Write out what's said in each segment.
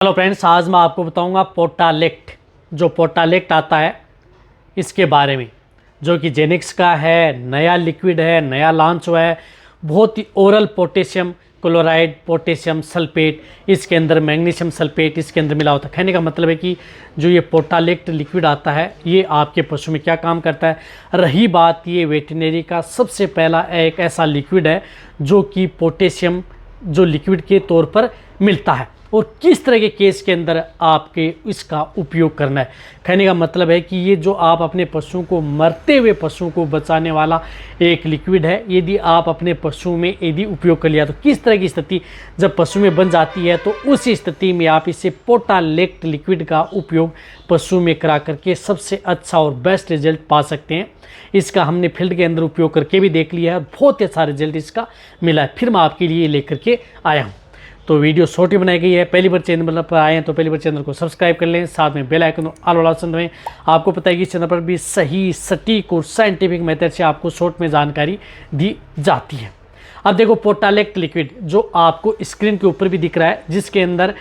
Hello friends, आज मैं आपको बताऊंगा पोटालेक्ट। जो पोटालेक्ट आता है इसके बारे में, जो कि जेनिक्स का है, नया लिक्विड है, नया लॉन्च हुआ है। बहुत ही oral potassium chloride, potassium sulphate, इसके अंदर मैग्नीशियम सल्फेट इसके अंदर मिला होता है। कहने का मतलब है कि जो ये पोटालेक्ट लिक्विड आता है ये आपके पशु में क्या काम करता है। रही बात, ये वेटरनरी का सबसे पहला एक ऐसा लिक्विड है जो कि पोटेशियम जो लिक्विड के तौर पर मिलता है और किस तरह के केस के अंदर आपके इसका उपयोग करना है। कहने का मतलब है कि ये जो आप अपने पशुओं को, मरते हुए पशुओं को बचाने वाला एक लिक्विड है। यदि आप अपने पशु में यदि उपयोग कर लिया तो किस तरह की स्थिति जब पशु में बन जाती है, तो उस स्थिति में आप इसे पोटालेक्ट लिक्विड का उपयोग पशु में करा करके सबसे अच्छा और बेस्ट रिजल्ट पा सकते हैं। इसका हमने फील्ड के अंदर उपयोग करके भी देख लिया है और बहुत ही अच्छा रिजल्ट इसका मिला है। फिर मैं आपके लिए लेकर के आया हूँ। तो वीडियो शॉर्ट ही बनाई गई है। पहली बार चैनल पर आए हैं तो पहली बार चैनल को सब्सक्राइब कर लें, साथ में बेल आइकन ऑल वाला ऑप्शन दबाएं। आपको पता है कि इस चैनल पर भी सही, सटीक और साइंटिफिक मेथड से आपको शॉर्ट में जानकारी दी जाती है। अब देखो, पोटालेक्ट लिक्विड जो आपको स्क्रीन के ऊपर भी दिख रहा है, जिसके अंदर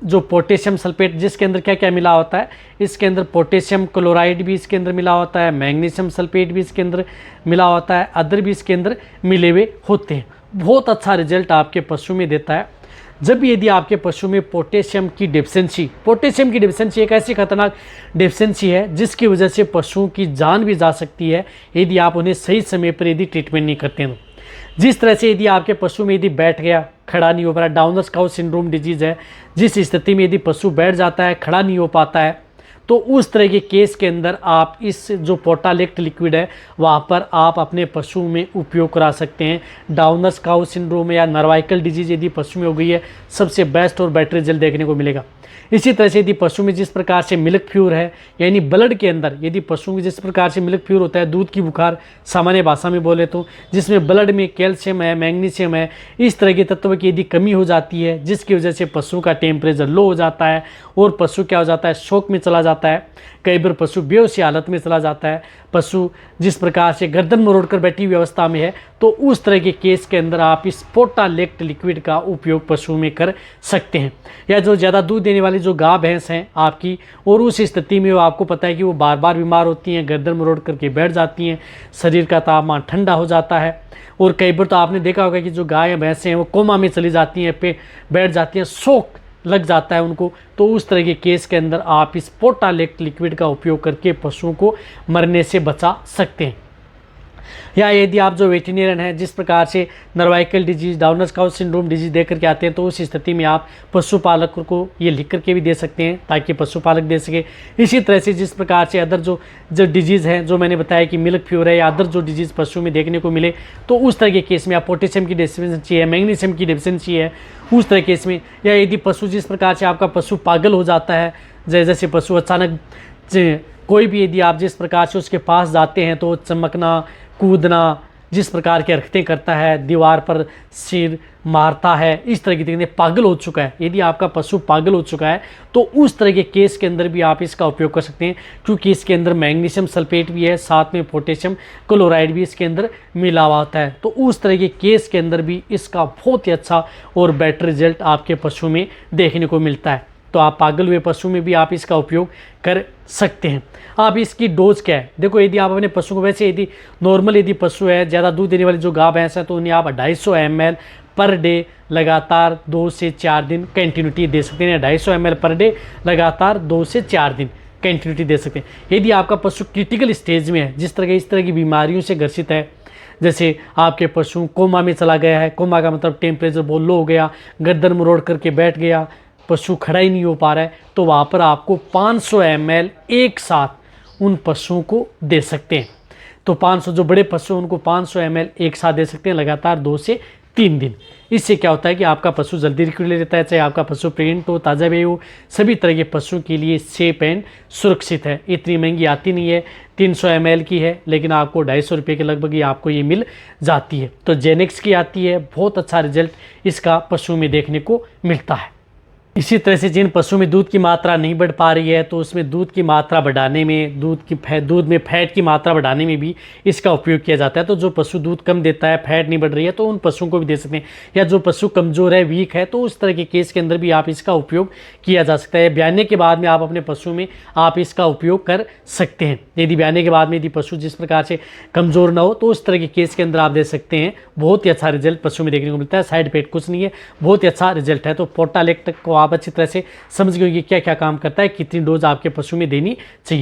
जो पोटेशियम सल्फेट, जिसके अंदर क्या क्या मिला होता है, इसके अंदर पोटेशियम क्लोराइड भी इसके अंदर मिला होता है, मैग्नीशियम सल्फेट भी इसके अंदर मिला होता है, अदर भी इसके अंदर मिले हुए होते हैं। बहुत अच्छा रिजल्ट आपके पशु में देता है। जब यदि आपके पशु में पोटेशियम की डिफिशियंसी एक ऐसी खतरनाक डिफिशियंसी है जिसकी वजह से पशुओं की जान भी जा सकती है यदि आप उन्हें सही समय पर यदि ट्रीटमेंट नहीं करते हैं। जिस तरह से यदि आपके पशु में यदि बैठ गया, खड़ा नहीं हो पा रहा, डाउनर काउ सिंड्रोम डिजीज़ है, जिस स्थिति में यदि पशु बैठ जाता है, खड़ा नहीं हो पाता है, तो उस तरह के केस के अंदर आप इस जो पोटालेक्ट लिक्विड है वहाँ पर आप अपने पशु में उपयोग करा सकते हैं। डाउनर काउ सिंड्रोम या नर्वाइकल डिजीज़ यदि पशु में हो गई है, सबसे बेस्ट और बेटर रिजल्ट देखने को मिलेगा। इसी तरह से यदि पशु में जिस प्रकार से मिल्क फ्यूर है, यानी ब्लड के अंदर यदि पशु में जिस प्रकार से मिल्क फ्यूर होता है, दूध की बुखार सामान्य भाषा में बोले तो, जिसमें ब्लड में कैल्शियम है, मैग्नीशियम है, इस तरह के तत्व की यदि कमी हो जाती है, जिसकी वजह से पशु का टेम्परेचर लो हो जाता है और पशु क्या हो जाता है, शॉक में चला जाता है। कई बार पशु बेहोशी हालत में चला जाता है, पशु जिस प्रकार से गर्दन मरोड़कर बैठी हुई अवस्था में है, तो उस तरह के केस के अंदर आप इस पोटालेक्ट लिक्विड का उपयोग पशु में कर सकते हैं। या जो ज़्यादा दूध देने वाली जो गाय भैंस हैं आपकी, और उस स्थिति में वो आपको पता है कि वो बार बार बीमार होती हैं, गर्दन मरोड़ करके बैठ जाती हैं, शरीर का तापमान ठंडा हो जाता है, और कई बार तो आपने देखा होगा कि जो गाय भैंसें हैं वो कोमा में चली जाती हैं, पे बैठ जाती हैं, शौक लग जाता है उनको। तो उस तरह के केस के अंदर आप इस पोटालेक्ट लिक्विड का उपयोग करके पशुओं को मरने से बचा सकते हैं। या यदि आप जो वेटरनरियन हैं, जिस प्रकार से नर्वाइकल disease, downer cow syndrome disease दे करके आते हैं, तो उस स्थिति में आप पशुपालक को ये लिख करके भी दे सकते हैं ताकि पशुपालक दे सके। इसी तरह से जिस प्रकार से अदर जो डिजीज़ हैं, जो मैंने बताया कि मिल्क फ्यूर है या अदर जो डिजीज़ पशु में देखने को मिले, तो उस तरह के केस में आप पोटेशियम की डेफिशिएंसी है, मैग्नीशियम की डेफिशिएंसी है, उस तरह केस में, या यदि पशु जिस प्रकार से आपका पशु पागल हो जाता है, जैसे पशु अचानक कोई भी यदि आप जिस प्रकार से उसके पास जाते हैं तो चमकना, कूदना, जिस प्रकार के हरकतें करता है, दीवार पर सिर मारता है, इस तरह की तरीके पागल हो चुका है, यदि आपका पशु पागल हो चुका है, तो उस तरह के केस के अंदर भी आप इसका उपयोग कर सकते हैं, क्योंकि इसके अंदर मैग्नीशियम सल्फेट भी है, साथ में पोटेशियम क्लोराइड भी इसके अंदर मिला हुआ होता है। तो उस तरह के केस के अंदर भी इसका बहुत ही अच्छा और बेटर रिजल्ट आपके पशु में देखने को मिलता है। तो आप पागल हुए पशु में भी आप इसका उपयोग कर सकते हैं। आप इसकी डोज क्या है, देखो, यदि आप अपने पशु को, वैसे यदि नॉर्मल यदि पशु है, ज़्यादा दूध देने वाली जो गाय भैंस है, तो उन्हें आप 250 ml पर डे लगातार 2 से 4 दिन कंटिन्यूटी दे सकते हैं। 250 ml पर डे लगातार 2 से 4 दिन कंटिन्यूटी दे सकते हैं। यदि आपका पशु क्रिटिकल स्टेज में है, इस तरह की बीमारियों से ग्रसित है, जैसे आपके पशु कोमा में चला गया है, कोमा का मतलब टेम्परेचर बहुत लो हो गया, गर्दन मरोड़ करके बैठ गया, पशु खड़ा ही नहीं हो पा रहा है, तो वहाँ पर आपको 500 ml एक साथ उन पशुओं को दे सकते हैं। तो 500 जो बड़े पशु हैं उनको 500 ml एक साथ दे सकते हैं लगातार 2 से 3 दिन। इससे क्या होता है कि आपका पशु जल्दी रिकवरी ले लेता है, चाहे आपका पशु प्रेग्नेंट हो, ताज़ा भी हो, सभी तरह के पशु के लिए सेफ एंड सुरक्षित है। इतनी महंगी आती नहीं है, 300 ml की है, लेकिन आपको 250 रुपये के लगभग ही आपको ये मिल जाती है। तो जेनिक्स की आती है, बहुत अच्छा रिजल्ट इसका पशु में देखने को मिलता है। इसी तरह से जिन पशु में दूध की मात्रा नहीं बढ़ पा रही है तो उसमें दूध की मात्रा बढ़ाने में, दूध में फैट की मात्रा बढ़ाने में भी इसका उपयोग किया जाता है। तो जो पशु दूध कम देता है, फैट नहीं बढ़ रही है, तो उन पशुओं को भी दे सकते हैं। या जो पशु कमज़ोर है, वीक है, तो उस तरह के केस के अंदर भी आप इसका उपयोग किया जा सकता है। ब्याने के बाद में आप अपने पशु में आप इसका उपयोग कर सकते हैं। यदि ब्याने के बाद में यदि पशु जिस प्रकार से कमज़ोर ना हो तो उस तरह के केस के अंदर आप दे सकते हैं। बहुत ही अच्छा रिजल्ट पशु में देखने को मिलता है, साइड इफेक्ट कुछ नहीं है, बहुत ही अच्छा रिजल्ट है। तो पोर्टालेक्ट को आप अच्छी तरह से समझ गए कि क्या क्या काम करता है, कितनी डोज आपके पशु में देनी चाहिए।